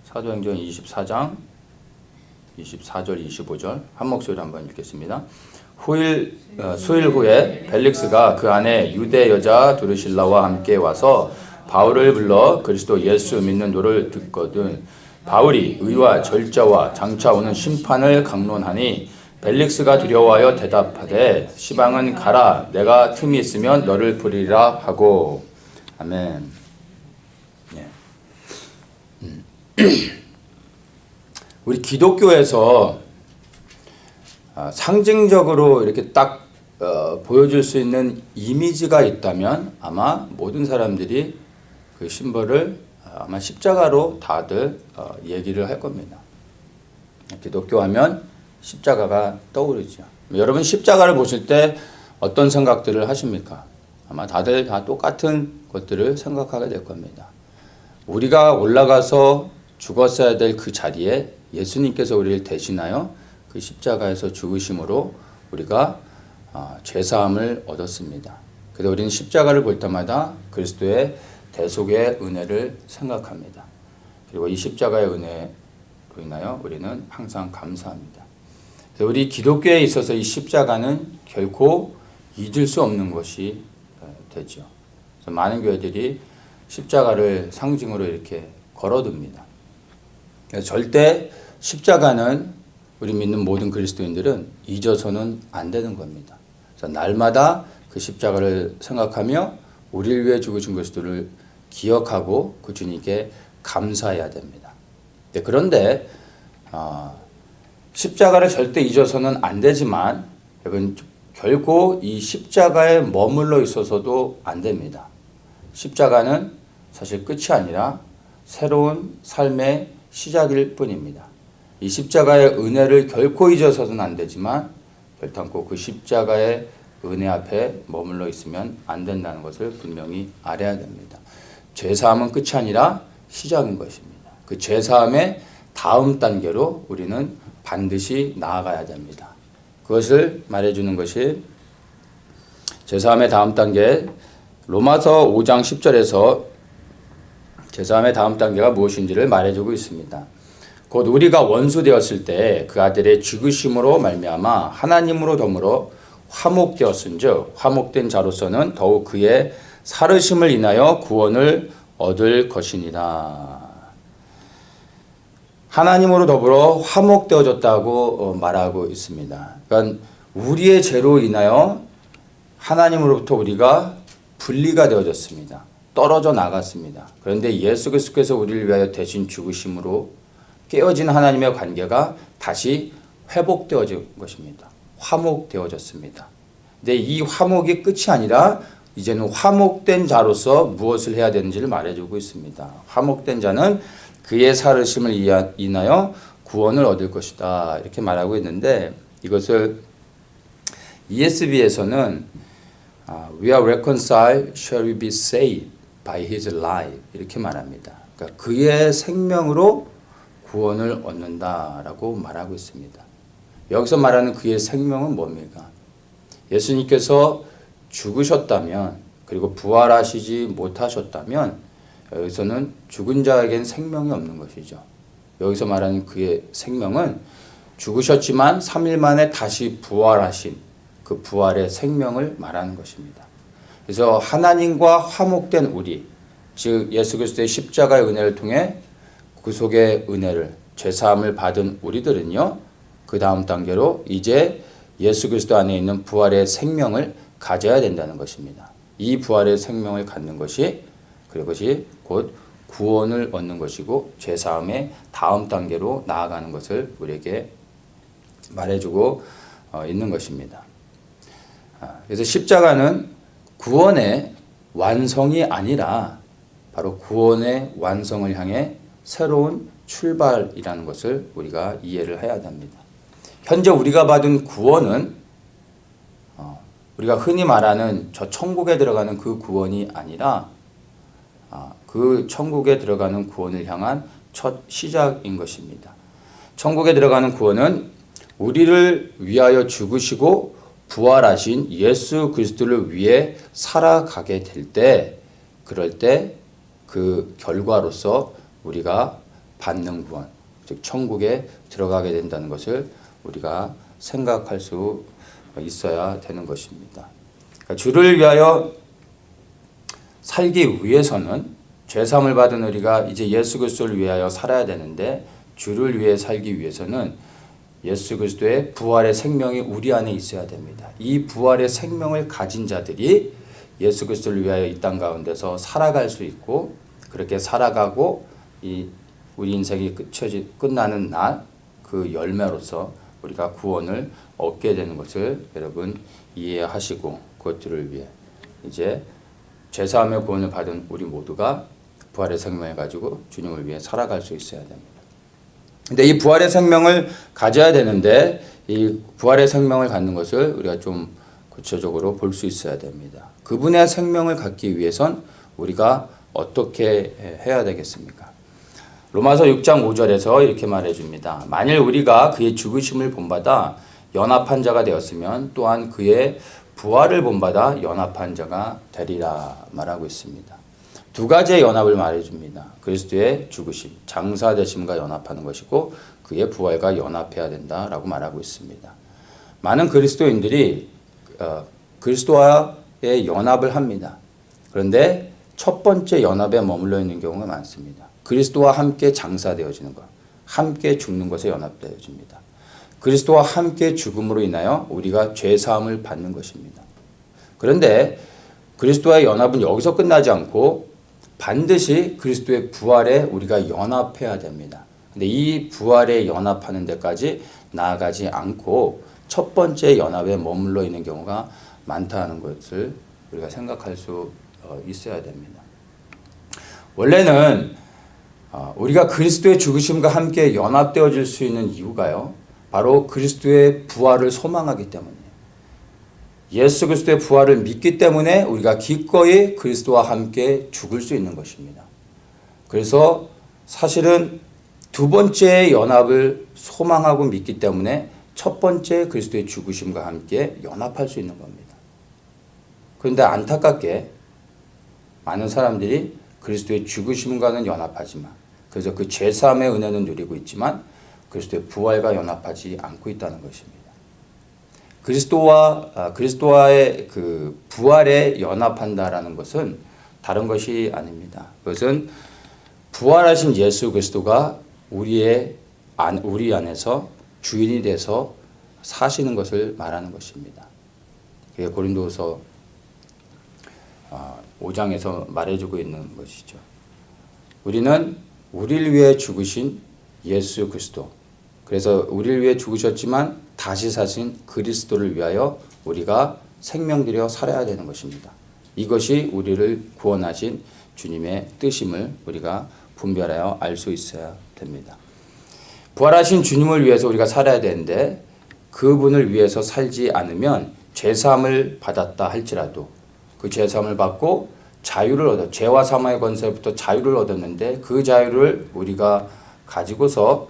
사도행전 24장 24절 25절 한 목소리로 한번 읽겠습니다. 수일 후에 벨릭스가 그 안에 유대 여자 두르실라와 함께 와서 바울을 불러 그리스도 예수 믿는 노를 듣거든 바울이 의와 절자와 장차 오는 심판을 강론하니 벨릭스가 두려워하여 대답하되 시방은 가라 내가 틈이 있으면 너를 부리라 하고. 아멘. 예. 우리 기독교에서 상징적으로 이렇게 딱 보여줄 수 있는 이미지가 있다면 아마 모든 사람들이 그 심벌을 아마 십자가로 다들 얘기를 할 겁니다. 기독교 하면 십자가가 떠오르죠. 여러분 십자가를 보실 때 어떤 생각들을 하십니까? 아마 다들 다 똑같은 것들을 생각하게 될 겁니다. 우리가 올라가서 죽었어야 될 그 자리에 예수님께서 우리를 대신하여 그 십자가에서 죽으심으로 우리가 죄사함을 얻었습니다. 그래서 우리는 십자가를 볼 때마다 그리스도의 대속의 은혜를 생각합니다. 그리고 이 십자가의 은혜로 인하여 우리는 항상 감사합니다. 그래서 우리 기독교에 있어서 이 십자가는 결코 잊을 수 없는 것이 되죠. 그래서 많은 교회들이 십자가를 상징으로 이렇게 걸어둡니다. 그래서 절대 십자가는 우리 믿는 모든 그리스도인들은 잊어서는 안 되는 겁니다. 그래서 날마다 그 십자가를 생각하며 우리를 위해 죽으신 그리스도를 기억하고 그 주님께 감사해야 됩니다. 그런데 십자가를 절대 잊어서는 안 되지만 여러분 결코 이 십자가에 머물러 있어서도 안 됩니다. 십자가는 사실 끝이 아니라 새로운 삶의 시작일 뿐입니다. 이 십자가의 은혜를 결코 잊어서는 안 되지만 결단코 그 십자가의 은혜 앞에 머물러 있으면 안 된다는 것을 분명히 알아야 됩니다. 죄사함은 끝이 아니라 시작인 것입니다. 그 죄사함의 다음 단계로 우리는 반드시 나아가야 됩니다. 그것을 말해주는 것이 죄사함의 다음 단계 로마서 5장 10절에서 죄사함의 다음 단계가 무엇인지를 말해주고 있습니다. 곧 우리가 원수 되었을 때 그 아들의 죽으심으로 말미암아 하나님으로 더불어 화목되었은즉 화목된 자로서는 더욱 그의 살으심을 인하여 구원을 얻을 것이니라. 하나님으로 더불어 화목되어졌다고 말하고 있습니다. 그러니까 우리의 죄로 인하여 하나님으로부터 우리가 분리가 되어졌습니다. 떨어져 나갔습니다. 그런데 예수 그리스도께서 우리를 위하여 대신 죽으심으로 깨어진 하나님의 관계가 다시 회복되어진 것입니다. 화목되어졌습니다. 근데 이 화목이 끝이 아니라 이제는 화목된 자로서 무엇을 해야 되는지를 말해주고 있습니다. 화목된 자는 그의 살으심을 인하여 구원을 얻을 것이다. 이렇게 말하고 있는데 이것을 ESV에서는 We are reconciled, shall we be saved by his life 이렇게 말합니다. 그러니까 그의 생명으로 구원을 얻는다라고 말하고 있습니다. 여기서 말하는 그의 생명은 뭡니까? 예수님께서 죽으셨다면 그리고 부활하시지 못하셨다면 여기서는 죽은 자에겐 생명이 없는 것이죠. 여기서 말하는 그의 생명은 죽으셨지만 3일 만에 다시 부활하신 그 부활의 생명을 말하는 것입니다. 그래서 하나님과 화목된 우리, 즉 예수 그리스도의 십자가의 은혜를 통해 구속의 은혜를 죄사함을 받은 우리들은요. 그 다음 단계로 이제 예수 그리스도 안에 있는 부활의 생명을 가져야 된다는 것입니다. 이 부활의 생명을 갖는 것이 그것이 곧 구원을 얻는 것이고 죄사함의 다음 단계로 나아가는 것을 우리에게 말해주고 있는 것입니다. 그래서 십자가는 구원의 완성이 아니라 바로 구원의 완성을 향해 새로운 출발이라는 것을 우리가 이해를 해야 됩니다. 현재 우리가 받은 구원은 우리가 흔히 말하는 저 천국에 들어가는 그 구원이 아니라 그 천국에 들어가는 구원을 향한 첫 시작인 것입니다. 천국에 들어가는 구원은 우리를 위하여 죽으시고 부활하신 예수 그리스도를 위해 살아가게 될 때, 그럴 때 그 결과로서 우리가 받는 구원, 즉 천국에 들어가게 된다는 것을 우리가 생각할 수 있어야 되는 것입니다. 그러니까 주를 위하여 살기 위해서는 죄사함을 받은 우리가 이제 예수 그리스도를 위하여 살아야 되는데, 주를 위해 살기 위해서는 예수 그리스도의 부활의 생명이 우리 안에 있어야 됩니다. 이 부활의 생명을 가진 자들이 예수 그리스도를 위하여 이 땅 가운데서 살아갈 수 있고, 그렇게 살아가고 우리 인생이 끝나는 날 그 열매로서 우리가 구원을 얻게 되는 것을 여러분 이해하시고, 그것들을 위해 이제 죄사함의 구원을 받은 우리 모두가 부활의 생명을 가지고 주님을 위해 살아갈 수 있어야 됩니다. 근데 이 부활의 생명을 가져야 되는데, 이 부활의 생명을 갖는 것을 우리가 좀 구체적으로 볼 수 있어야 됩니다. 그분의 생명을 갖기 위해선 우리가 어떻게 해야 되겠습니까? 로마서 6장 5절에서 이렇게 말해줍니다. 만일 우리가 그의 죽으심을 본받아 연합한 자가 되었으면 또한 그의 부활을 본받아 연합한 자가 되리라 말하고 있습니다. 두 가지의 연합을 말해줍니다. 그리스도의 죽으심, 장사되심과 연합하는 것이고, 그의 부활과 연합해야 된다라고 말하고 있습니다. 많은 그리스도인들이 그리스도와의 연합을 합니다. 그런데 첫 번째 연합에 머물러 있는 경우가 많습니다. 그리스도와 함께 장사되어지는 것, 함께 죽는 것에 연합되어집니다. 그리스도와 함께 죽음으로 인하여 우리가 죄사함을 받는 것입니다. 그런데 그리스도와의 연합은 여기서 끝나지 않고 반드시 그리스도의 부활에 우리가 연합해야 됩니다. 근데 이 부활에 연합하는 데까지 나아가지 않고 첫 번째 연합에 머물러 있는 경우가 많다는 것을 우리가 생각할 수 있어야 됩니다. 원래는 우리가 그리스도의 죽으심과 함께 연합되어질 수 있는 이유가요, 바로 그리스도의 부활을 소망하기 때문이에요. 예수 그리스도의 부활을 믿기 때문에 우리가 기꺼이 그리스도와 함께 죽을 수 있는 것입니다. 그래서 사실은 두 번째 연합을 소망하고 믿기 때문에 첫 번째 그리스도의 죽으심과 함께 연합할 수 있는 겁니다. 그런데 안타깝게 많은 사람들이 그리스도의 죽으심과는 연합하지만, 그래서 그 죄사함의 은혜는 누리고 있지만 그리스도의 부활과 연합하지 않고 있다는 것입니다. 그리스도와의 그 부활에 연합한다라는 것은 다른 것이 아닙니다. 그것은 부활하신 예수 그리스도가 우리 안에서 주인이 돼서 사시는 것을 말하는 것입니다. 그게 고린도서 5장에서 말해주고 있는 것이죠. 우리는 우리를 위해 죽으신 예수 그리스도, 그래서 우리를 위해 죽으셨지만 다시 사신 그리스도를 위하여 우리가 생명 들여 살아야 되는 것입니다. 이것이 우리를 구원하신 주님의 뜻임을 우리가 분별하여 알 수 있어야 됩니다. 부활하신 주님을 위해서 우리가 살아야 되는데, 그분을 위해서 살지 않으면 죄사함을 받았다 할지라도 그 죄사함을 받고 자유를 얻어, 죄와 사망의 권세부터 자유를 얻었는데, 그 자유를 우리가 가지고서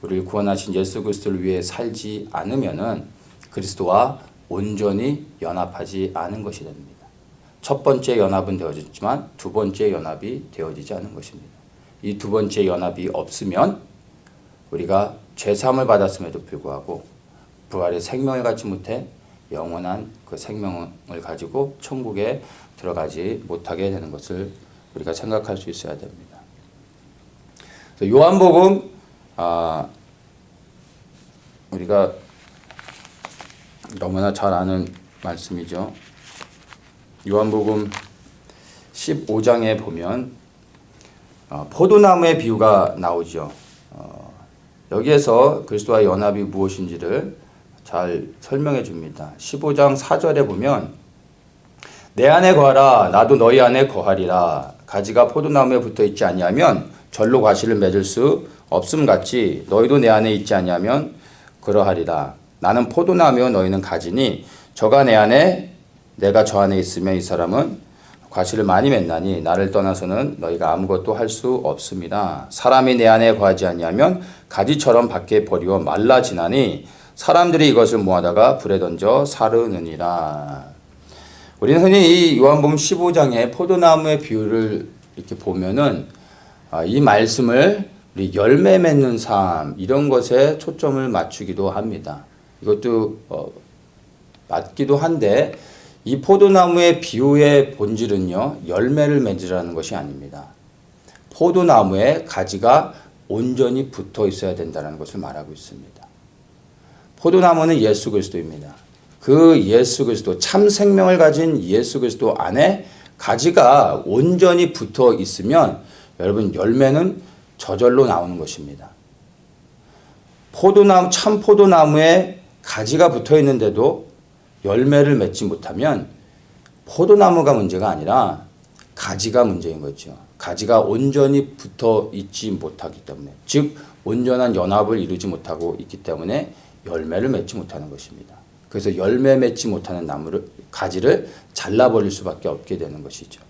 우리를 구원하신 예수 그리스도를 위해 살지 않으면은 그리스도와 온전히 연합하지 않은 것이 됩니다. 첫 번째 연합은 되어졌지만 두 번째 연합이 되어지지 않은 것입니다. 이 두 번째 연합이 없으면 우리가 죄사함을 받았음에도 불구하고 부활의 생명을 갖지 못해 영원한 그 생명을 가지고 천국에 들어가지 못하게 되는 것을 우리가 생각할 수 있어야 됩니다. 요한복음 우리가 너무나 잘 아는 말씀이죠. 요한복음 15장에 보면 포도나무의 비유가 나오죠. 여기에서 그리스도와 연합이 무엇인지를 잘 설명해 줍니다. 15장 4절에 보면 내 안에 거하라 나도 너희 안에 거하리라. 가지가 포도나무에 붙어 있지 아니하면 절로 과실을 맺을 수 없음 같이 너희도 내 안에 있지 아니하면 그러하리라. 나는 포도나무요 너희는 가지니 저가 내 안에 내가 저 안에 있으면 이 사람은 과실을 많이 맺나니 나를 떠나서는 너희가 아무것도 할 수 없습니다. 사람이 내 안에 거하지 아니하면 가지처럼 밖에 버리고 말라지나니 사람들이 이것을 모아다가 불에 던져 사르느니라. 우리는 흔히 이 요한복음 15장의 포도나무의 비유를 이렇게 보면은 이 말씀을 우리 열매 맺는 삶 이런 것에 초점을 맞추기도 합니다. 이것도 맞기도 한데 이 포도나무의 비유의 본질은요, 열매를 맺으라는 것이 아닙니다. 포도나무에 가지가 온전히 붙어 있어야 된다는 것을 말하고 있습니다. 포도나무는 예수 그리스도입니다. 그 예수 그리스도, 참 생명을 가진 예수 그리스도 안에 가지가 온전히 붙어 있으면 여러분 열매는 저절로 나오는 것입니다. 포도나무, 참 포도나무에 가지가 붙어 있는데도 열매를 맺지 못하면 포도나무가 문제가 아니라 가지가 문제인 거죠. 가지가 온전히 붙어 있지 못하기 때문에, 즉 온전한 연합을 이루지 못하고 있기 때문에 열매를 맺지 못하는 것입니다. 그래서 열매 맺지 못하는 가지를 잘라버릴 수밖에 없게 되는 것이죠.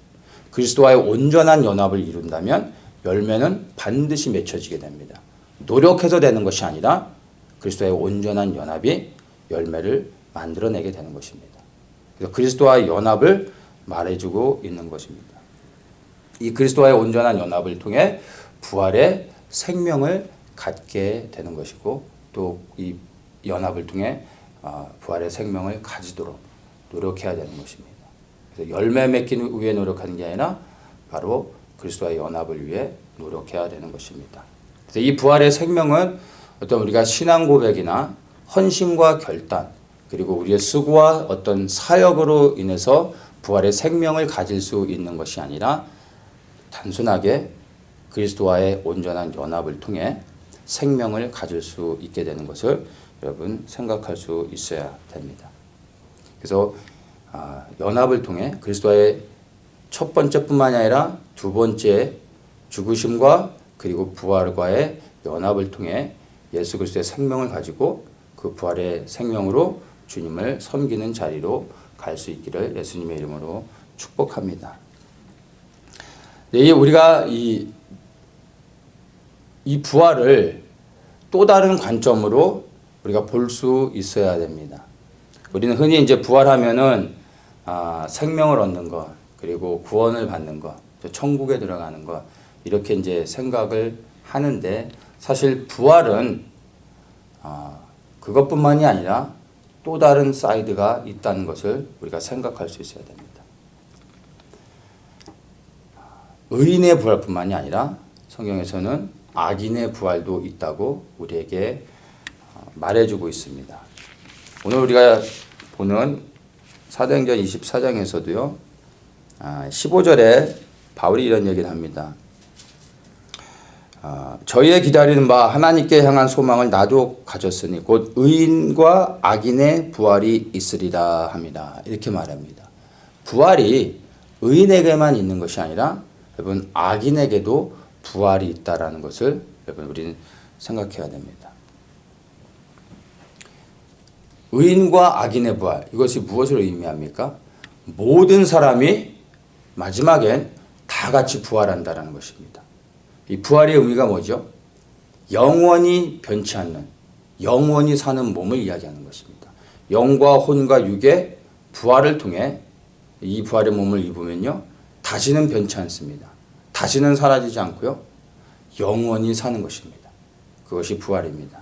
그리스도와의 온전한 연합을 이룬다면 열매는 반드시 맺혀지게 됩니다. 노력해서 되는 것이 아니라 그리스도와의 온전한 연합이 열매를 만들어내게 되는 것입니다. 그래서 그리스도와의 연합을 말해주고 있는 것입니다. 이 그리스도와의 온전한 연합을 통해 부활의 생명을 갖게 되는 것이고, 또 이 연합을 통해 부활의 생명을 가지도록 노력해야 되는 것입니다. 그래서 열매 맺기 위해 노력하는 게 아니라 바로 그리스도와의 연합을 위해 노력해야 되는 것입니다. 그래서 이 부활의 생명은 어떤 우리가 신앙 고백이나 헌신과 결단, 그리고 우리의 수고와 어떤 사역으로 인해서 부활의 생명을 가질 수 있는 것이 아니라 단순하게 그리스도와의 온전한 연합을 통해 생명을 가질 수 있게 되는 것을 여러분 생각할 수 있어야 됩니다. 그래서 연합을 통해 그리스도와의 첫 번째뿐만이 아니라 두 번째 죽으심과 그리고 부활과의 연합을 통해 예수 그리스도의 생명을 가지고 그 부활의 생명으로 주님을 섬기는 자리로 갈 수 있기를 예수님의 이름으로 축복합니다. 우리가 이 부활을 또 다른 관점으로 우리가 볼 수 있어야 됩니다. 우리는 흔히 이제 부활하면은 생명을 얻는 것, 그리고 구원을 받는 것, 천국에 들어가는 것, 이렇게 이제 생각을 하는데, 사실 부활은 그것뿐만이 아니라 또 다른 사이드가 있다는 것을 우리가 생각할 수 있어야 됩니다. 의인의 부활뿐만이 아니라 성경에서는 악인의 부활도 있다고 우리에게 말해주고 있습니다. 오늘 우리가 보는 사도행전 24장에서도요, 15절에 바울이 이런 얘기를 합니다. 저희의 기다리는 바 하나님께 향한 소망을 나도 가졌으니 곧 의인과 악인의 부활이 있으리라 합니다. 이렇게 말합니다. 부활이 의인에게만 있는 것이 아니라 여러분 악인에게도 부활이 있다라는 것을 여러분 우리는 생각해야 됩니다. 의인과 악인의 부활, 이것이 무엇을 의미합니까? 모든 사람이 마지막엔 다 같이 부활한다라는 것입니다. 이 부활의 의미가 뭐죠? 영원히 변치 않는, 영원히 사는 몸을 이야기하는 것입니다. 영과 혼과 육의 부활을 통해 이 부활의 몸을 입으면요, 다시는 변치 않습니다. 다시는 사라지지 않고요, 영원히 사는 것입니다. 그것이 부활입니다.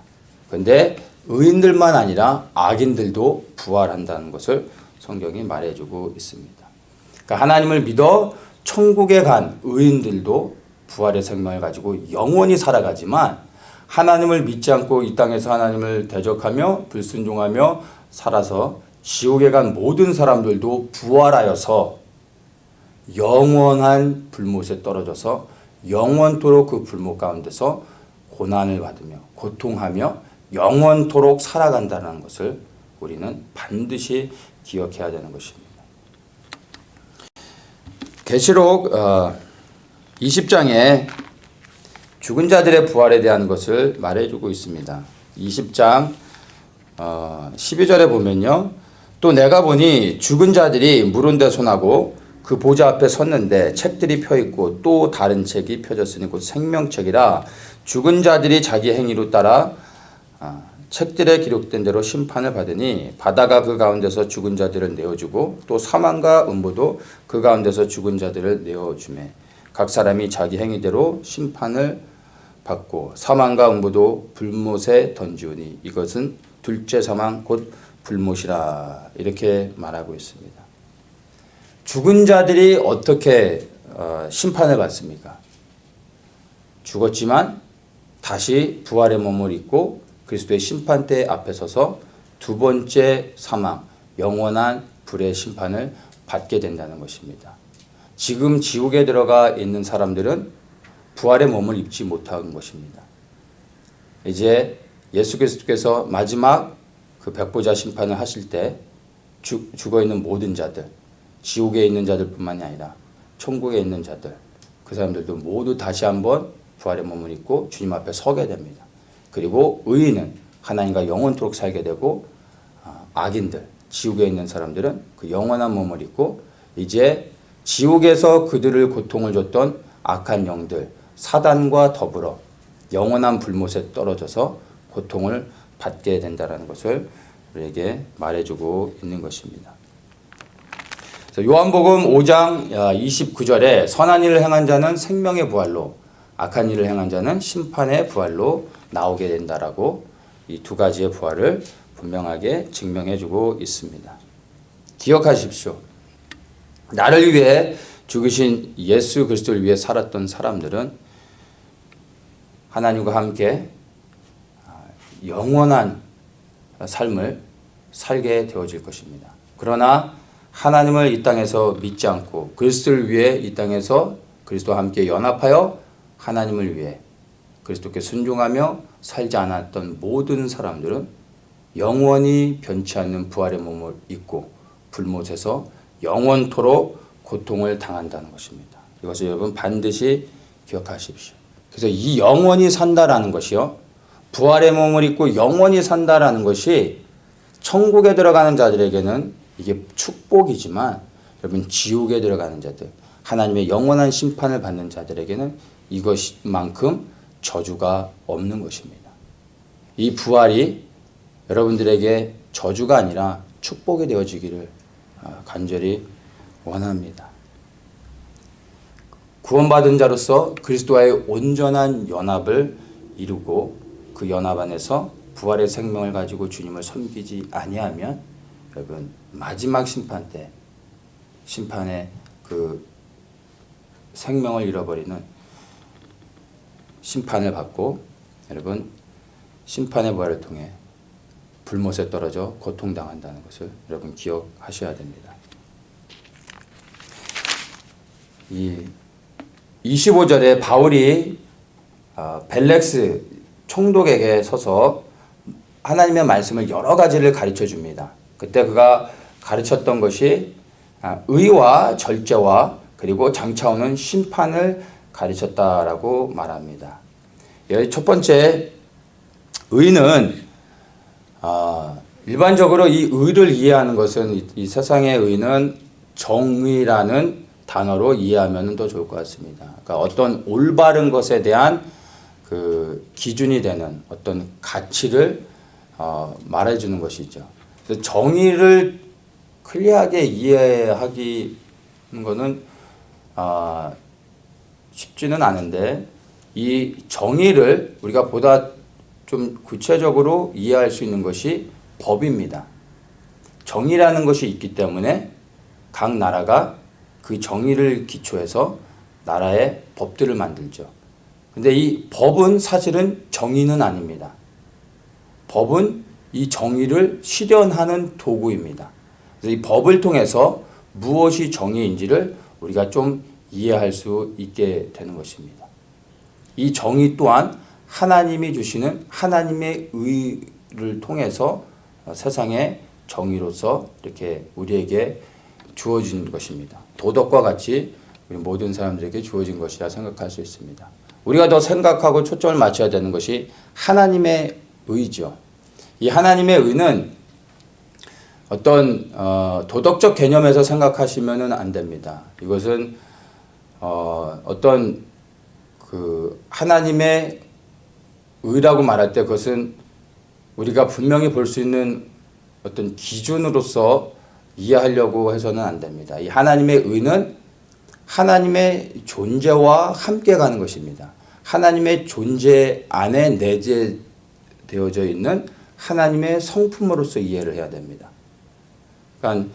그런데 의인들만 아니라 악인들도 부활한다는 것을 성경이 말해주고 있습니다. 그러니까 하나님을 믿어 천국에 간 의인들도 부활의 생명을 가지고 영원히 살아가지만, 하나님을 믿지 않고 이 땅에서 하나님을 대적하며 불순종하며 살아서 지옥에 간 모든 사람들도 부활하여서 영원한 불못에 떨어져서 영원토록 그 불못 가운데서 고난을 받으며 고통하며 영원토록 살아간다는 것을 우리는 반드시 기억해야 되는 것입니다. 계시록 20장에 죽은 자들의 부활에 대한 것을 말해주고 있습니다. 20장 12절에 보면요, 또 내가 보니 죽은 자들이 물은데 손하고 그 보좌 앞에 섰는데 책들이 펴있고 또 다른 책이 펴졌으니 곧 생명책이라 죽은 자들이 자기 행위로 따라 책들에 기록된 대로 심판을 받으니 바다가 그 가운데서 죽은 자들을 내어주고 또 사망과 음부도 그 가운데서 죽은 자들을 내어주매 각 사람이 자기 행위대로 심판을 받고 사망과 응보도 불못에 던지우니 이것은 둘째 사망 곧 불못이라 이렇게 말하고 있습니다. 죽은 자들이 어떻게 심판을 받습니까? 죽었지만 다시 부활의 몸을 입고 그리스도의 심판대 앞에 서서 두 번째 사망, 영원한 불의 심판을 받게 된다는 것입니다. 지금 지옥에 들어가 있는 사람들은 부활의 몸을 입지 못한 것입니다. 이제 예수 그리스도께서 마지막 그 백보자 심판을 하실 때 죽어 있는 모든 자들, 지옥에 있는 자들뿐만이 아니라 천국에 있는 자들, 그 사람들도 모두 다시 한번 부활의 몸을 입고 주님 앞에 서게 됩니다. 그리고 의인은 하나님과 영원토록 살게 되고 악인들, 지옥에 있는 사람들은 그 영원한 몸을 입고 이제 지옥에서 그들을 고통을 줬던 악한 영들, 사단과 더불어 영원한 불못에 떨어져서 고통을 받게 된다는 것을 우리에게 말해주고 있는 것입니다. 요한복음 5장 29절에 선한 일을 행한 자는 생명의 부활로 악한 일을 행한 자는 심판의 부활로 나오게 된다라고 이 두 가지의 부활을 분명하게 증명해주고 있습니다. 기억하십시오. 나를 위해 죽으신 예수 그리스도를 위해 살았던 사람들은 하나님과 함께 영원한 삶을 살게 되어질 것입니다. 그러나 하나님을 이 땅에서 믿지 않고 그리스도를 위해 이 땅에서 그리스도와 함께 연합하여 하나님을 위해 그리스도께 순종하며 살지 않았던 모든 사람들은 영원히 변치 않는 부활의 몸을 입고 불못에서 영원토록 고통을 당한다는 것입니다. 이것을 여러분 반드시 기억하십시오. 그래서 이 영원히 산다라는 것이요, 부활의 몸을 입고 영원히 산다라는 것이 천국에 들어가는 자들에게는 이게 축복이지만 여러분 지옥에 들어가는 자들, 하나님의 영원한 심판을 받는 자들에게는 이것만큼 저주가 없는 것입니다. 이 부활이 여러분들에게 저주가 아니라 축복이 되어지기를 간절히 원합니다. 구원받은 자로서 그리스도와의 온전한 연합을 이루고 그 연합 안에서 부활의 생명을 가지고 주님을 섬기지 아니하면 여러분 마지막 심판 때 심판의 그 생명을 잃어버리는 심판을 받고 여러분 심판의 부활을 통해 불못에 떨어져 고통당한다는 것을 여러분 기억하셔야 됩니다. 이 25절에 바울이 벨렉스 총독에게 서서 하나님의 말씀을 여러 가지를 가르쳐 줍니다. 그때 그가 가르쳤던 것이 의와 절제와 그리고 장차 오는 심판을 가르쳤다라고 말합니다. 여기 첫 번째 의는 일반적으로 이 의를 이해하는 것은 이 세상의 의는 정의라는 단어로 이해하면 더 좋을 것 같습니다. 그러니까 어떤 올바른 것에 대한 그 기준이 되는 어떤 가치를 말해주는 것이죠. 그래서 정의를 클리어하게 이해하기는 거는 쉽지는 않은데 이 정의를 우리가 보다 좀 구체적으로 이해할 수 있는 것이 법입니다. 정의라는 것이 있기 때문에 각 나라가 그 정의를 기초해서 나라의 법들을 만들죠. 근데 이 법은 사실은 정의는 아닙니다. 법은 이 정의를 실현하는 도구입니다. 그래서 이 법을 통해서 무엇이 정의인지를 우리가 좀 이해할 수 있게 되는 것입니다. 이 정의 또한 하나님이 주시는 하나님의 의를 통해서 세상의 정의로서 이렇게 우리에게 주어진 것입니다. 도덕과 같이 우리 모든 사람들에게 주어진 것이라 생각할 수 있습니다. 우리가 더 생각하고 초점을 맞춰야 되는 것이 하나님의 의죠. 이 하나님의 의는 어떤 도덕적 개념에서 생각하시면 안 됩니다. 이것은 어떤 그 하나님의 의라고 말할 때 그것은 우리가 분명히 볼 수 있는 어떤 기준으로서 이해하려고 해서는 안 됩니다. 이 하나님의 의는 하나님의 존재와 함께 가는 것입니다. 하나님의 존재 안에 내재되어져 있는 하나님의 성품으로서 이해를 해야 됩니다. 그러니까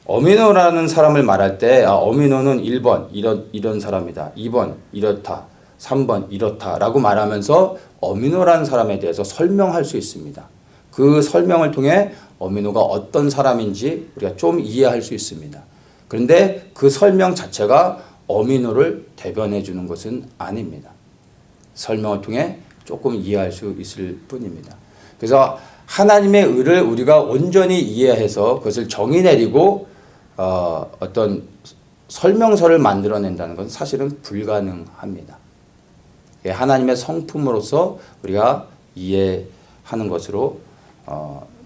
어미노라는 사람을 말할 때 어미노는 1번 이런 사람이다. 2번 이렇다. 3번 이렇다라고 말하면서 어미노라는 사람에 대해서 설명할 수 있습니다. 그 설명을 통해 어미노가 어떤 사람인지 우리가 좀 이해할 수 있습니다. 그런데 그 설명 자체가 어미노를 대변해 주는 것은 아닙니다. 설명을 통해 조금 이해할 수 있을 뿐입니다. 그래서 하나님의 의를 우리가 온전히 이해해서 그것을 정의 내리고 어떤 설명서를 만들어낸다는 것은 사실은 불가능합니다. 하나님의 성품으로서 우리가 이해하는 것으로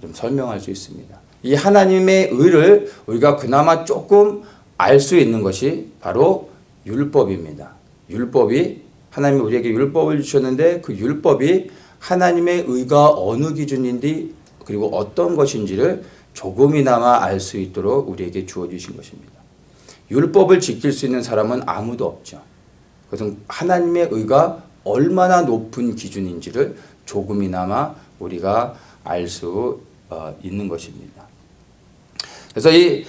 좀 설명할 수 있습니다. 이 하나님의 의를 우리가 그나마 조금 알 수 있는 것이 바로 율법입니다. 율법이 하나님이 우리에게 율법을 주셨는데 그 율법이 하나님의 의가 어느 기준인지 그리고 어떤 것인지를 조금이나마 알 수 있도록 우리에게 주어주신 것입니다. 율법을 지킬 수 있는 사람은 아무도 없죠. 그것은 하나님의 의가 얼마나 높은 기준인지를 조금이나마 우리가 알 수 있는 것입니다. 그래서 이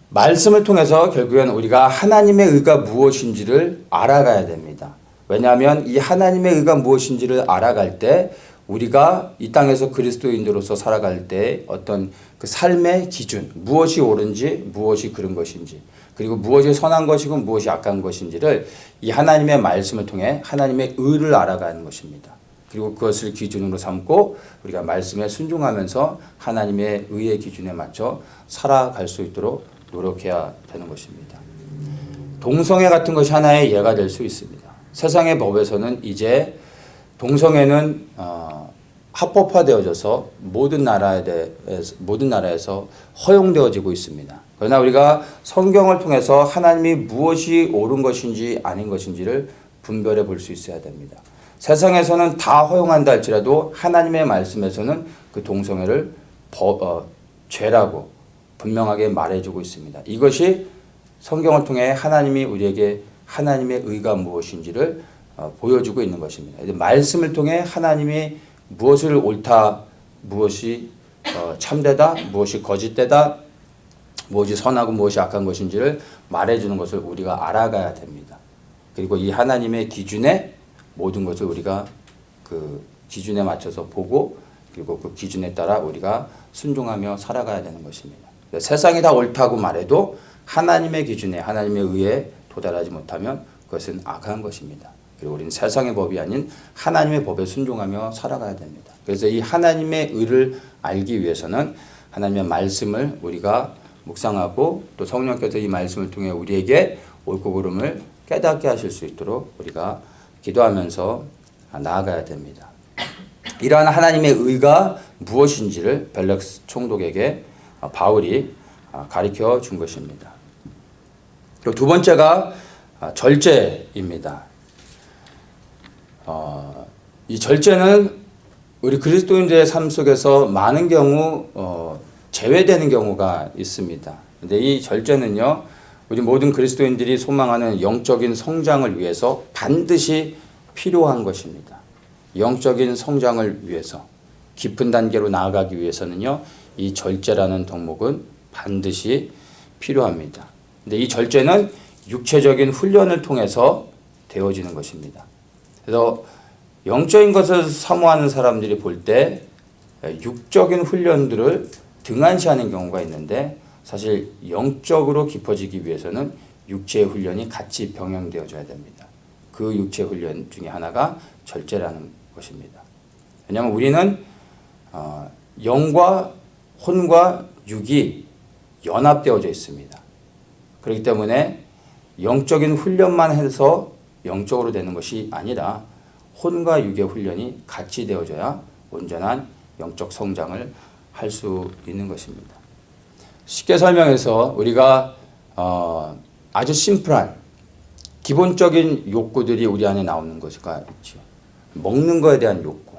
말씀을 통해서 결국엔 우리가 하나님의 의가 무엇인지를 알아가야 됩니다. 왜냐하면 이 하나님의 의가 무엇인지를 알아갈 때 우리가 이 땅에서 그리스도인으로서 살아갈 때 어떤 그 삶의 기준, 무엇이 옳은지 무엇이 그른 것인지 그리고 무엇이 선한 것이고 무엇이 악한 것인지를 이 하나님의 말씀을 통해 하나님의 의를 알아가는 것입니다. 그리고 그것을 기준으로 삼고 우리가 말씀에 순종하면서 하나님의 의의 기준에 맞춰 살아갈 수 있도록 노력해야 되는 것입니다. 동성애 같은 것이 하나의 예가 될 수 있습니다. 세상의 법에서는 이제 동성애는 합법화되어져서 모든 나라에서 허용되어지고 있습니다. 그러나 우리가 성경을 통해서 하나님이 무엇이 옳은 것인지 아닌 것인지를 분별해 볼 수 있어야 됩니다. 세상에서는 다 허용한다 할지라도 하나님의 말씀에서는 그 동성애를 죄라고 분명하게 말해주고 있습니다. 이것이 성경을 통해 하나님이 우리에게 하나님의 의가 무엇인지를 보여주고 있는 것입니다. 말씀을 통해 하나님이 무엇을 옳다, 무엇이 참되다, 무엇이 거짓되다, 무엇이 선하고 무엇이 악한 것인지를 말해주는 것을 우리가 알아가야 됩니다. 그리고 이 하나님의 기준에 모든 것을 우리가 그 기준에 맞춰서 보고 그리고 그 기준에 따라 우리가 순종하며 살아가야 되는 것입니다. 세상이 다 옳다고 말해도 하나님의 기준에 하나님의 의에 도달하지 못하면 그것은 악한 것입니다. 그리고 우리는 세상의 법이 아닌 하나님의 법에 순종하며 살아가야 됩니다. 그래서 이 하나님의 의를 알기 위해서는 하나님의 말씀을 우리가 묵상하고 또 성령께서 이 말씀을 통해 우리에게 옳고 그름을 깨닫게 하실 수 있도록 우리가 기도하면서 나아가야 됩니다. 이러한 하나님의 의가 무엇인지를 벨렉스 총독에게 바울이 가르쳐 준 것입니다. 그리고 두 번째가 절제입니다. 이 절제는 우리 그리스도인들의 삶 속에서 많은 경우 제외되는 경우가 있습니다. 근데 이 절제는요, 우리 모든 그리스도인들이 소망하는 영적인 성장을 위해서 반드시 필요한 것입니다. 영적인 성장을 위해서 깊은 단계로 나아가기 위해서는요, 이 절제라는 덕목은 반드시 필요합니다. 근데 이 절제는 육체적인 훈련을 통해서 되어지는 것입니다. 그래서 영적인 것을 사모하는 사람들이 볼 때 육적인 훈련들을 등한시하는 경우가 있는데 사실 영적으로 깊어지기 위해서는 육체의 훈련이 같이 병행되어져야 됩니다. 그 육체 훈련 중에 하나가 절제라는 것입니다. 왜냐하면 우리는 영과 혼과 육이 연합되어져 있습니다. 그렇기 때문에 영적인 훈련만 해서 영적으로 되는 것이 아니라 혼과 육의 훈련이 같이 되어져야 온전한 영적 성장을 할 수 있는 것입니다. 쉽게 설명해서 우리가 아주 심플한 기본적인 욕구들이 우리 안에 나오는 것가 있죠. 먹는 거에 대한 욕구.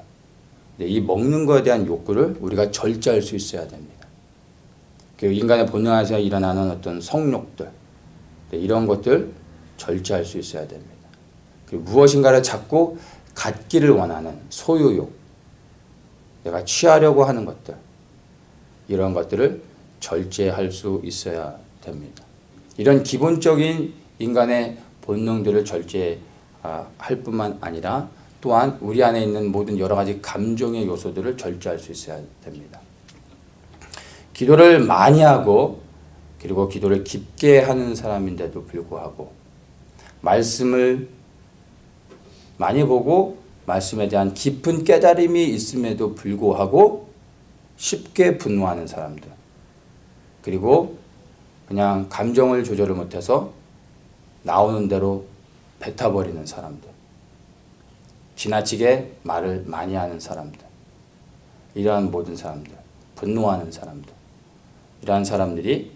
이 먹는 거에 대한 욕구를 우리가 절제할 수 있어야 됩니다. 인간의 본능 안에서 일어나는 어떤 성욕들, 이런 것들 절제할 수 있어야 됩니다. 그리고 무엇인가를 자꾸 갖기를 원하는 소유욕, 내가 취하려고 하는 것들, 이런 것들을 절제할 수 있어야 됩니다. 이런 기본적인 인간의 본능들을 절제할 뿐만 아니라 또한 우리 안에 있는 모든 여러 가지 감정의 요소들을 절제할 수 있어야 됩니다. 기도를 많이 하고 그리고 기도를 깊게 하는 사람인데도 불구하고 말씀을 많이 보고 말씀에 대한 깊은 깨달음이 있음에도 불구하고 쉽게 분노하는 사람들, 그리고 그냥 감정을 조절을 못해서 나오는 대로 뱉어버리는 사람들, 지나치게 말을 많이 하는 사람들, 이러한 모든 사람들, 분노하는 사람들, 이러한 사람들이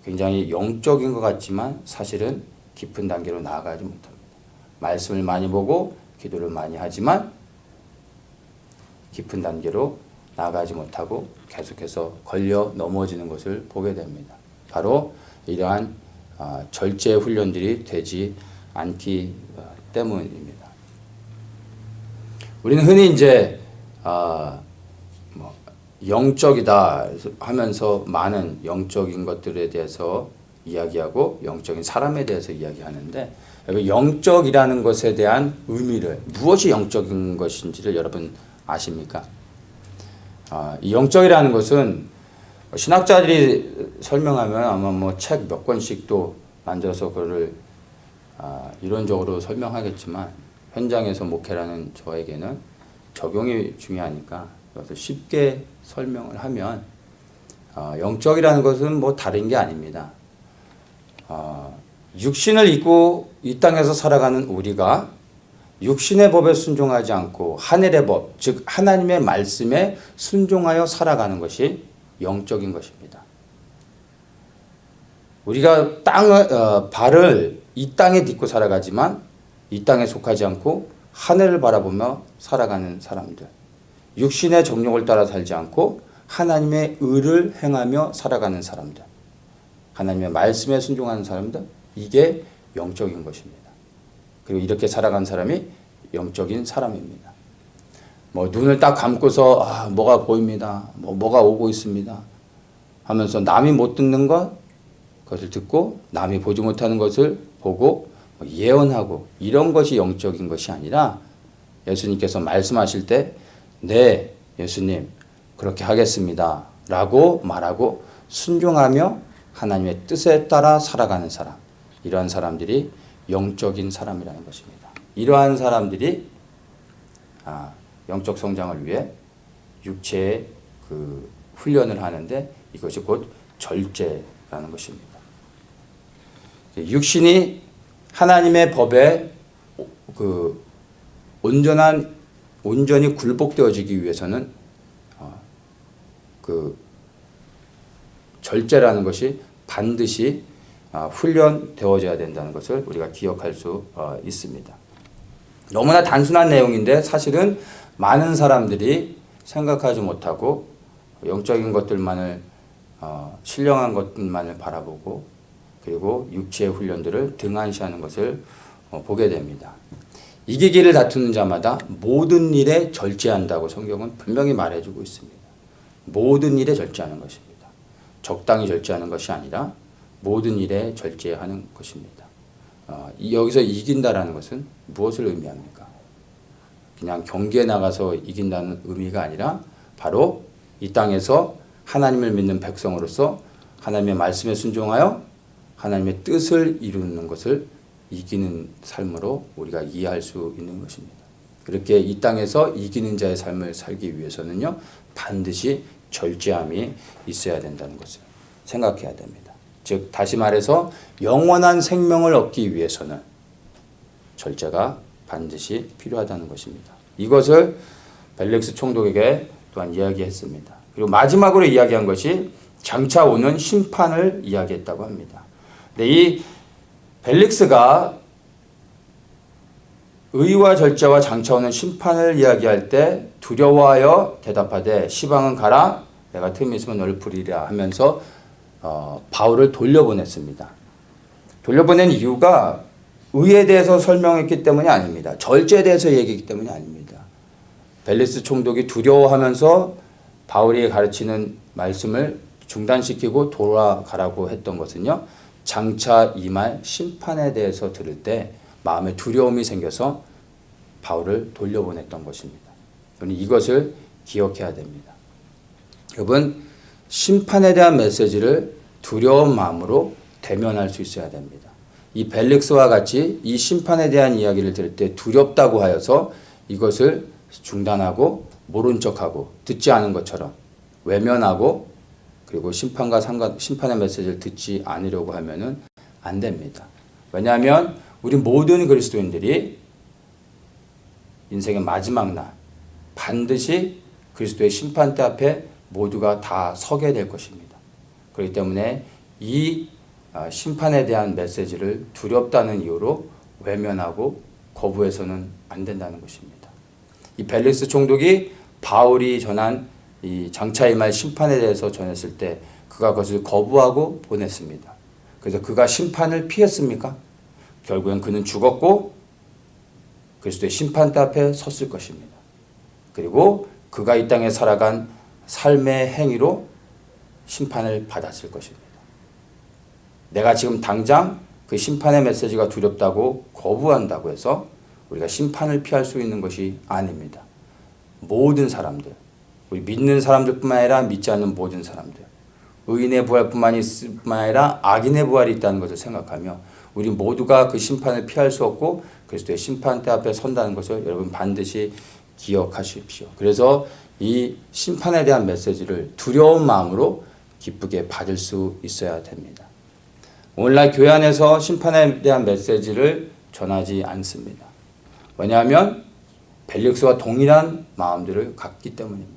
굉장히 영적인 것 같지만 사실은 깊은 단계로 나아가지 못합니다. 말씀을 많이 보고 기도를 많이 하지만 깊은 단계로 나아가지 못하고 계속해서 걸려 넘어지는 것을 보게 됩니다. 바로 이러한 절제 훈련들이 되지 않기 때문입니다. 우리는 흔히 이제 영적이다 하면서 많은 영적인 것들에 대해서 이야기하고 영적인 사람에 대해서 이야기하는데, 영적이라는 것에 대한 의미를, 무엇이 영적인 것인지를 여러분 아십니까? 이 영적이라는 것은 신학자들이 설명하면 아마 책 몇 권씩도 만들어서 그거를 이론적으로 설명하겠지만, 현장에서 목회라는 저에게는 적용이 중요하니까 그것을 쉽게 설명을 하면, 영적이라는 것은 다른 게 아닙니다. 육신을 입고 이 땅에서 살아가는 우리가 육신의 법에 순종하지 않고 하늘의 법, 즉 하나님의 말씀에 순종하여 살아가는 것이 영적인 것입니다. 우리가 발을 이 땅에 딛고 살아가지만 이 땅에 속하지 않고 하늘을 바라보며 살아가는 사람들, 육신의 정욕을 따라 살지 않고 하나님의 의를 행하며 살아가는 사람들, 하나님의 말씀에 순종하는 사람들, 이게 영적인 것입니다. 그리고 이렇게 살아간 사람이 영적인 사람입니다. 눈을 딱 감고서 뭐가 보입니다, 뭐가 오고 있습니다 하면서 남이 못 듣는 그것을 듣고 남이 보지 못하는 것을 보고 예언하고, 이런 것이 영적인 것이 아니라, 예수님께서 말씀하실 때 네, 예수님 그렇게 하겠습니다 라고 말하고 순종하며 하나님의 뜻에 따라 살아가는 사람, 이러한 사람들이 영적인 사람이라는 것입니다. 이러한 사람들이 영적 성장을 위해 육체의 훈련을 하는데, 이것이 곧 절제라는 것입니다. 육신이 하나님의 법에 온전히 굴복되어지기 위해서는 절제라는 것이 반드시 훈련되어져야 된다는 것을 우리가 기억할 수 있습니다. 너무나 단순한 내용인데 사실은 많은 사람들이 생각하지 못하고 영적인 것들만을 신령한 것들만을 바라보고 그리고 육체의 훈련들을 등한시하는 것을 보게 됩니다. 이기기를 다투는 자마다 모든 일에 절제한다고 성경은 분명히 말해주고 있습니다. 모든 일에 절제하는 것입니다. 적당히 절제하는 것이 아니라 모든 일에 절제하는 것입니다. 여기서 이긴다라는 것은 무엇을 의미합니까? 그냥 경기에 나가서 이긴다는 의미가 아니라 바로 이 땅에서 하나님을 믿는 백성으로서 하나님의 말씀에 순종하여 하나님의 뜻을 이루는 것을 이기는 삶으로 우리가 이해할 수 있는 것입니다. 그렇게 이 땅에서 이기는 자의 삶을 살기 위해서는요, 반드시 절제함이 있어야 된다는 것을 생각해야 됩니다. 즉 다시 말해서 영원한 생명을 얻기 위해서는 절제가 반드시 필요하다는 것입니다. 이것을 벨릭스 총독에게 또한 이야기했습니다. 그리고 마지막으로 이야기한 것이 장차 오는 심판을 이야기했다고 합니다. 근데 이 벨릭스가 의와 절제와 장차 오는 심판을 이야기할 때 두려워하여 대답하되 시방은 가라, 내가 틈이 있으면 너를 부리라 하면서 바울을 돌려보냈습니다. 돌려보낸 이유가 의에 대해서 설명했기 때문이 아닙니다. 절제에 대해서 얘기했기 때문이 아닙니다. 벨리스 총독이 두려워하면서 바울이 가르치는 말씀을 중단시키고 돌아가라고 했던 것은요. 장차 임할 심판에 대해서 들을 때 마음에 두려움이 생겨서 바울을 돌려보냈던 것입니다. 여러분 이것을 기억해야 됩니다. 여러분 심판에 대한 메시지를 두려운 마음으로 대면할 수 있어야 됩니다. 이 벨릭스와 같이 이 심판에 대한 이야기를 들을 때 두렵다고 하여서 이것을 중단하고 모른 척하고 듣지 않은 것처럼 외면하고 그리고 심판의 메시지를 듣지 않으려고 하면은 안 됩니다. 왜냐하면 우리 모든 그리스도인들이 인생의 마지막 날 반드시 그리스도의 심판대 앞에 모두가 다 서게 될 것입니다. 그렇기 때문에 이 심판에 대한 메시지를 두렵다는 이유로 외면하고 거부해서는 안 된다는 것입니다. 이 벨릭스 총독이 바울이 전한 이 장차 임할 심판에 대해서 전했을 때 그가 그것을 거부하고 보냈습니다. 그래서 그가 심판을 피했습니까? 결국엔 그는 죽었고 그리스도의 심판대 앞에 섰을 것입니다. 그리고 그가 이 땅에 살아간 삶의 행위로 심판을 받았을 것입니다. 내가 지금 당장 그 심판의 메시지가 두렵다고 거부한다고 해서 우리가 심판을 피할 수 있는 것이 아닙니다. 모든 사람들, 우리 믿는 사람들뿐만 아니라 믿지 않는 모든 사람들, 의인의 부활뿐만 아니라 악인의 부활이 있다는 것을 생각하며 우리 모두가 그 심판을 피할 수 없고 그리스도의 심판대 앞에 선다는 것을 여러분 반드시 기억하십시오. 그래서 이 심판에 대한 메시지를 두려운 마음으로 기쁘게 받을 수 있어야 됩니다. 오늘날 교회 안에서 심판에 대한 메시지를 전하지 않습니다. 왜냐하면 벨릭스와 동일한 마음들을 갖기 때문입니다.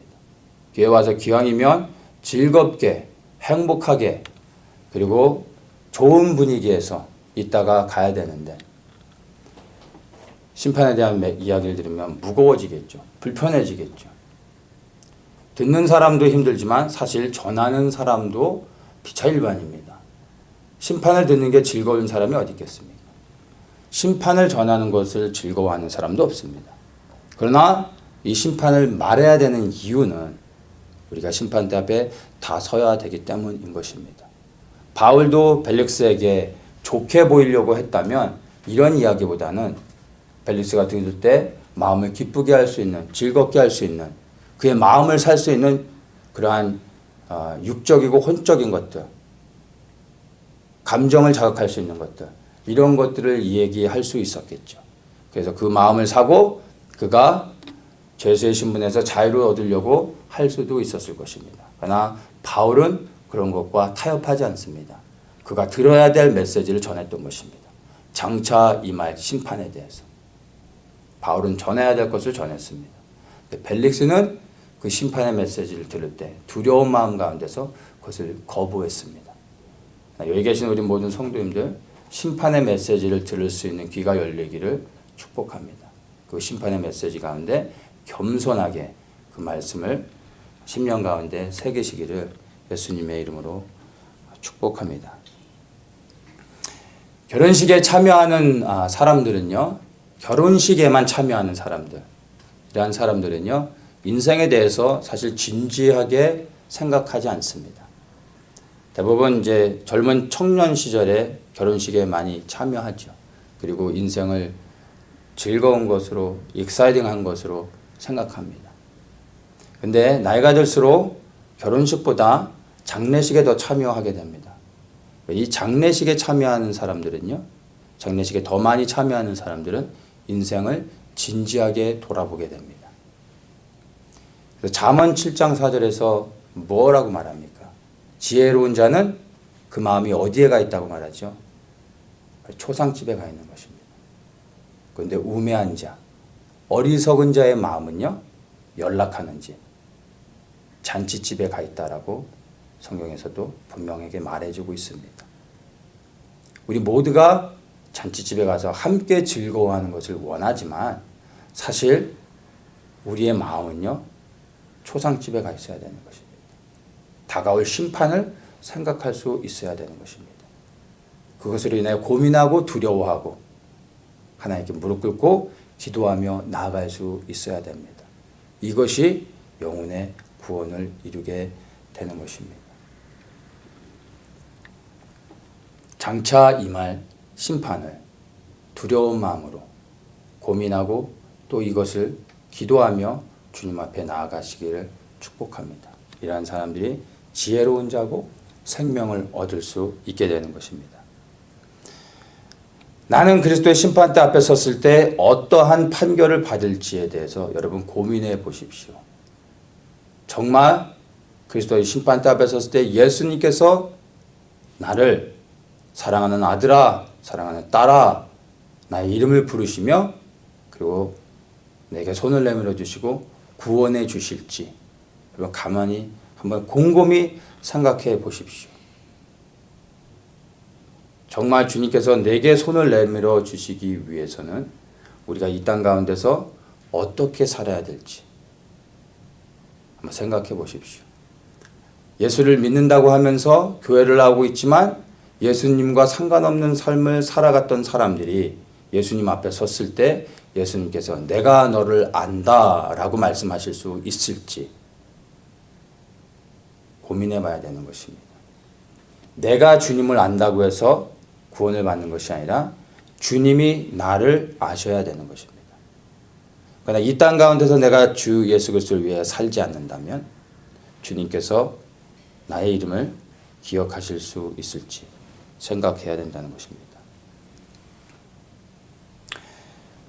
교회 와서 기왕이면 즐겁게 행복하게 그리고 좋은 분위기에서 있다가 가야 되는데 심판에 대한 이야기를 들으면 무거워지겠죠. 불편해지겠죠. 듣는 사람도 힘들지만 사실 전하는 사람도 피차일반입니다. 심판을 듣는 게 즐거운 사람이 어디 있겠습니까? 심판을 전하는 것을 즐거워하는 사람도 없습니다. 그러나 이 심판을 말해야 되는 이유는 우리가 심판대 앞에 다 서야 되기 때문인 것입니다. 바울도 벨릭스에게 좋게 보이려고 했다면 이런 이야기보다는 벨릭스가 들을 때 마음을 기쁘게 할 수 있는, 즐겁게 할 수 있는, 그의 마음을 살 수 있는 그러한 육적이고 혼적인 것들, 감정을 자극할 수 있는 것들, 이런 것들을 얘기할 수 있었겠죠. 그래서 그 마음을 사고 그가 죄수의 신분에서 자유를 얻으려고 할 수도 있었을 것입니다. 그러나 바울은 그런 것과 타협하지 않습니다. 그가 들어야 될 메시지를 전했던 것입니다. 장차 임할 심판에 대해서. 바울은 전해야 될 것을 전했습니다. 벨릭스는 그 심판의 메시지를 들을 때 두려운 마음 가운데서 그것을 거부했습니다. 여기 계신 우리 모든 성도님들 심판의 메시지를 들을 수 있는 귀가 열리기를 축복합니다. 그 심판의 메시지 가운데 겸손하게 그 말씀을 10년 가운데 새기시기를 예수님의 이름으로 축복합니다. 결혼식에 참여하는 사람들은요. 결혼식에만 참여하는 사람들, 이러한 사람들은요. 인생에 대해서 사실 진지하게 생각하지 않습니다. 대부분 이제 젊은 청년 시절에 결혼식에 많이 참여하죠. 그리고 인생을 즐거운 것으로, 익사이딩한 것으로 생각합니다. 근데 나이가 들수록 결혼식보다 장례식에 더 참여하게 됩니다. 이 장례식에 참여하는 사람들은요, 장례식에 더 많이 참여하는 사람들은 인생을 진지하게 돌아보게 됩니다. 그래서 잠언 7장 4절에서 뭐라고 말합니까? 지혜로운 자는 그 마음이 어디에 가 있다고 말하죠? 초상집에 가 있는 것입니다. 그런데 우매한 자, 어리석은 자의 마음은요, 연락하는 집, 잔치집에 가 있다라고 성경에서도 분명하게 말해주고 있습니다. 우리 모두가 잔치집에 가서 함께 즐거워하는 것을 원하지만 사실 우리의 마음은요, 초상집에 가 있어야 되는 것입니다. 다가올 심판을 생각할 수 있어야 되는 것입니다. 그것으로 인해 고민하고 두려워하고 하나님께 무릎 꿇고 기도하며 나아갈 수 있어야 됩니다. 이것이 영혼의 구원을 이루게 되는 것입니다. 장차 임할 심판을 두려운 마음으로 고민하고 또 이것을 기도하며 주님 앞에 나아가시기를 축복합니다. 이러한 사람들이 지혜로운 자고 생명을 얻을 수 있게 되는 것입니다. 나는 그리스도의 심판대 앞에 섰을 때 어떠한 판결을 받을지에 대해서 여러분 고민해 보십시오. 정말 그리스도의 심판대 앞에 섰을 때 예수님께서 나를 사랑하는 아들아, 사랑하는 딸아, 나의 이름을 부르시며 그리고 내게 손을 내밀어 주시고 구원해 주실지 여러분 가만히 한번 곰곰이 생각해 보십시오. 정말 주님께서 내게 손을 내밀어 주시기 위해서는 우리가 이 땅 가운데서 어떻게 살아야 될지 한번 생각해 보십시오. 예수를 믿는다고 하면서 교회를 나오고 있지만 예수님과 상관없는 삶을 살아갔던 사람들이 예수님 앞에 섰을 때 예수님께서 내가 너를 안다 라고 말씀하실 수 있을지 고민해 봐야 되는 것입니다. 내가 주님을 안다고 해서 구원을 받는 것이 아니라 주님이 나를 아셔야 되는 것입니다. 그러나 이 땅 가운데서 내가 주 예수 그리스도를 위해 살지 않는다면 주님께서 나의 이름을 기억하실 수 있을지 생각해야 된다는 것입니다.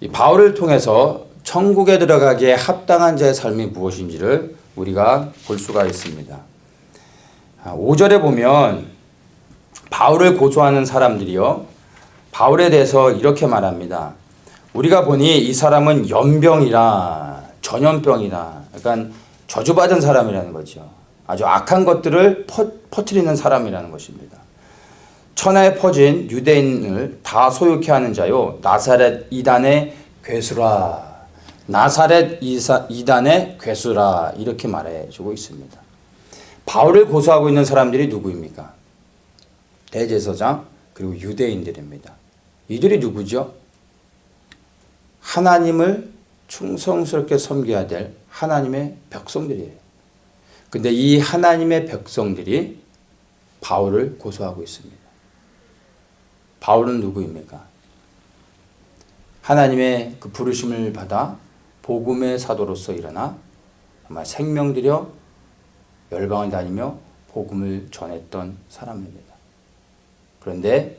이 바울을 통해서 천국에 들어가기에 합당한 자의 삶이 무엇인지를 우리가 볼 수가 있습니다. 5절에 보면 바울을 고소하는 사람들이요, 바울에 대해서 이렇게 말합니다. 우리가 보니 이 사람은 연병이라 전염병이라 약간 저주받은 사람이라는 거죠. 아주 악한 것들을 퍼뜨리는 사람이라는 것입니다. 천하에 퍼진 유대인을 다 소유케 하는 자요 나사렛 이단의 괴수라, 나사렛 이단의 괴수라 이렇게 말해주고 있습니다. 바울을 고소하고 있는 사람들이 누구입니까? 대제사장 그리고 유대인들입니다. 이들이 누구죠? 하나님을 충성스럽게 섬겨야 될 하나님의 백성들이에요. 근데 이 하나님의 백성들이 바울을 고소하고 있습니다. 바울은 누구입니까? 하나님의 그 부르심을 받아 복음의 사도로서 일어나 정말 생명 들여 열방을 다니며 복음을 전했던 사람입니다. 그런데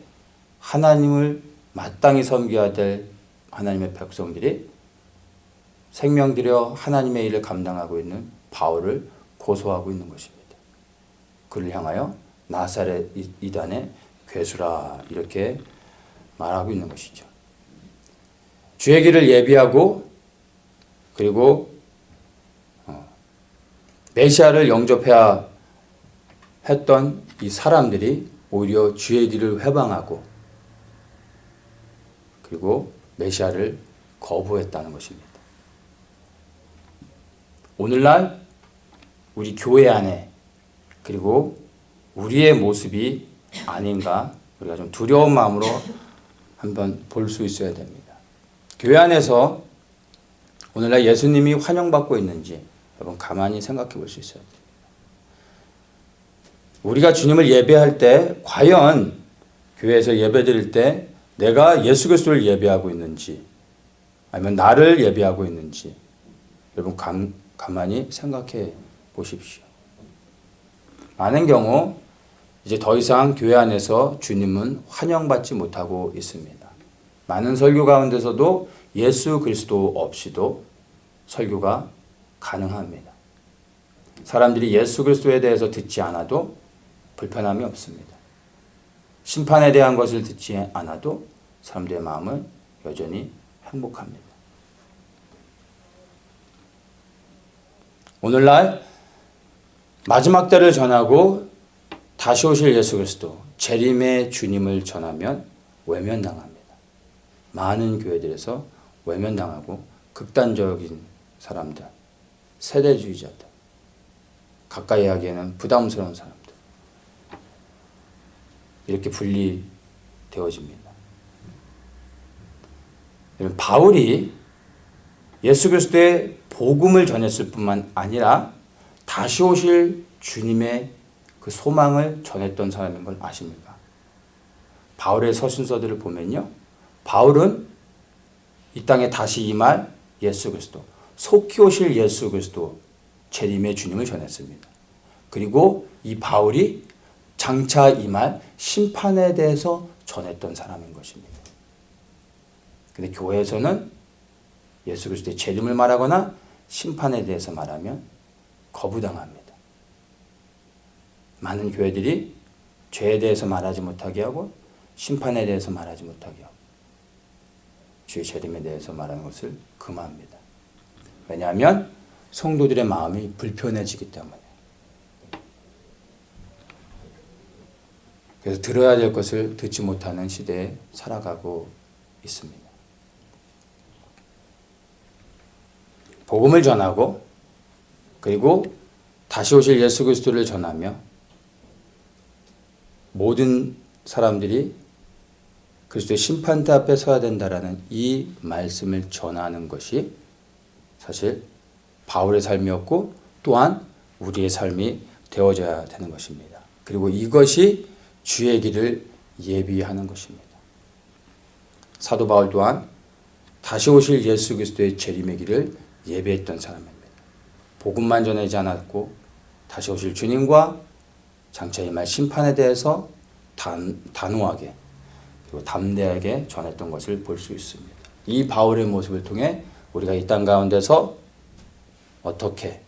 하나님을 마땅히 섬겨야 될 하나님의 백성들이 생명 들여 하나님의 일을 감당하고 있는 바울을 고소하고 있는 것입니다. 그를 향하여 나사렛 이단의 괴수라 이렇게 말하고 있는 것이죠. 주의 길을 예비하고 그리고 메시아를 영접해야 했던 이 사람들이 오히려 주의 길을 회방하고 그리고 메시아를 거부했다는 것입니다. 오늘날 우리 교회 안에 그리고 우리의 모습이 아닌가 우리가 좀 두려운 마음으로 한번 볼 수 있어야 됩니다. 교회 안에서 오늘날 예수님이 환영받고 있는지 여러분 가만히 생각해 볼 수 있어야 됩니다. 우리가 주님을 예배할 때 과연 교회에서 예배 드릴 때 내가 예수 그리스도를 예배하고 있는지 아니면 나를 예배하고 있는지 여러분 가만히 생각해 보십시오. 많은 경우 이제 더 이상 교회 안에서 주님은 환영받지 못하고 있습니다. 많은 설교 가운데서도 예수 그리스도 없이도 설교가 가능합니다. 사람들이 예수 그리스도에 대해서 듣지 않아도 불편함이 없습니다. 심판에 대한 것을 듣지 않아도 사람들의 마음은 여전히 행복합니다. 오늘날 마지막 때를 전하고 다시 오실 예수 그리스도 재림의 주님을 전하면 외면당합니다. 많은 교회들에서 외면당하고 극단적인 사람들, 세대주의자들, 가까이 하기에는 부담스러운 사람들 이렇게 분리되어집니다. 바울이 예수 그리스도의 복음을 전했을 뿐만 아니라 다시 오실 주님의 그 소망을 전했던 사람인 걸 아십니까? 바울의 서신서들을 보면요. 바울은 이 땅에 다시 임할 예수 그리스도, 속히 오실 예수 그리스도, 재림의 주님을 전했습니다. 그리고 이 바울이 장차 임할 심판에 대해서 전했던 사람인 것입니다. 근데 교회에서는 예수 그리스도의 재림을 말하거나 심판에 대해서 말하면 거부당합니다. 많은 교회들이 죄에 대해서 말하지 못하게 하고 심판에 대해서 말하지 못하게 하고 주의 재림에 대해서 말하는 것을 금합니다. 왜냐하면 성도들의 마음이 불편해지기 때문에. 그래서 들어야 될 것을 듣지 못하는 시대에 살아가고 있습니다. 복음을 전하고 그리고 다시 오실 예수 그리스도를 전하며 모든 사람들이 그리스도의 심판대 앞에 서야 된다라는 이 말씀을 전하는 것이 사실 바울의 삶이었고 또한 우리의 삶이 되어져야 되는 것입니다. 그리고 이것이 주의 길을 예비하는 것입니다. 사도 바울 또한 다시 오실 예수 그리스도의 재림의 길을 예비했던 사람입니다. 복음만 전하지 않았고 다시 오실 주님과 장차 임할 심판에 대해서 단호하게 그리고 담대하게 전했던 것을 볼 수 있습니다. 이 바울의 모습을 통해 우리가 이 땅 가운데서 어떻게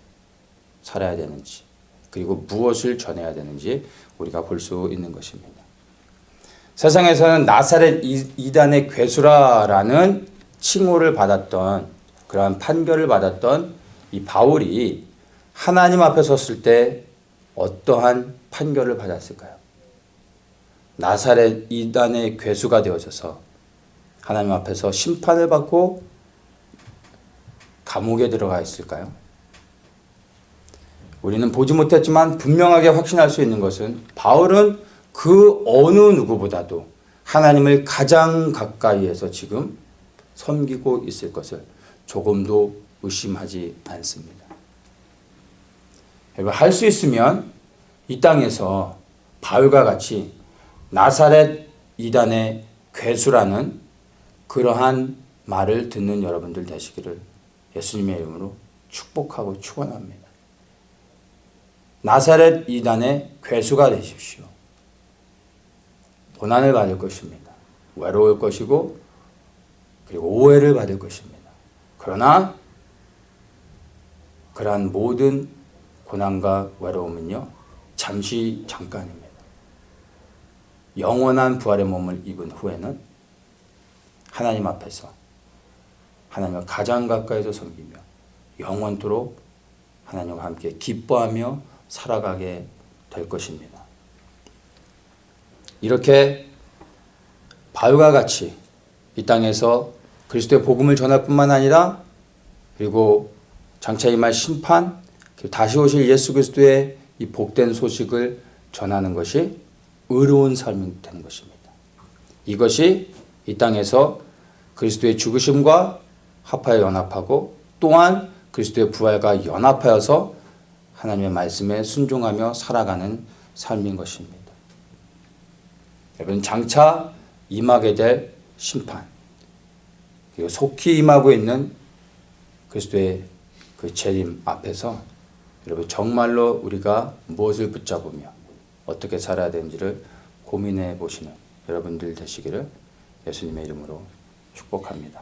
살아야 되는지 그리고 무엇을 전해야 되는지 우리가 볼 수 있는 것입니다. 세상에서는 나사렛 이단의 괴수라라는 칭호를 받았던 그러한 판결을 받았던 이 바울이 하나님 앞에 섰을 때 어떠한 판결을 받았을까요? 나사렛 이단의 괴수가 되어져서 하나님 앞에서 심판을 받고 감옥에 들어가 있을까요? 우리는 보지 못했지만 분명하게 확신할 수 있는 것은 바울은 그 어느 누구보다도 하나님을 가장 가까이에서 지금 섬기고 있을 것을 조금도 의심하지 않습니다. 할 수 있으면 이 땅에서 바울과 같이 나사렛 이단의 괴수라는 그러한 말을 듣는 여러분들 되시기를 예수님의 이름으로 축복하고 축원합니다. 나사렛 이단의 괴수가 되십시오. 고난을 받을 것입니다. 외로울 것이고 그리고 오해를 받을 것입니다. 그러나 그러한 모든 고난과 외로움은요 잠시 잠깐입니다. 영원한 부활의 몸을 입은 후에는 하나님 앞에서 하나님을 가장 가까이서 섬기며 영원토록 하나님과 함께 기뻐하며 살아가게 될 것입니다. 이렇게 바울과 같이 이 땅에서 그리스도의 복음을 전할 뿐만 아니라 그리고 장차 임할 심판, 다시 오실 예수 그리스도의 이 복된 소식을 전하는 것이 의로운 삶이 되는 것입니다. 이것이 이 땅에서 그리스도의 죽으심과 합하여 연합하고 또한 그리스도의 부활과 연합하여서 하나님의 말씀에 순종하며 살아가는 삶인 것입니다. 여러분 장차 임하게 될 심판 그리고 속히 임하고 있는 그리스도의 그 재림 앞에서 여러분 정말로 우리가 무엇을 붙잡으며 어떻게 살아야 되는지를 고민해 보시는 여러분들 되시기를 예수님의 이름으로 축복합니다.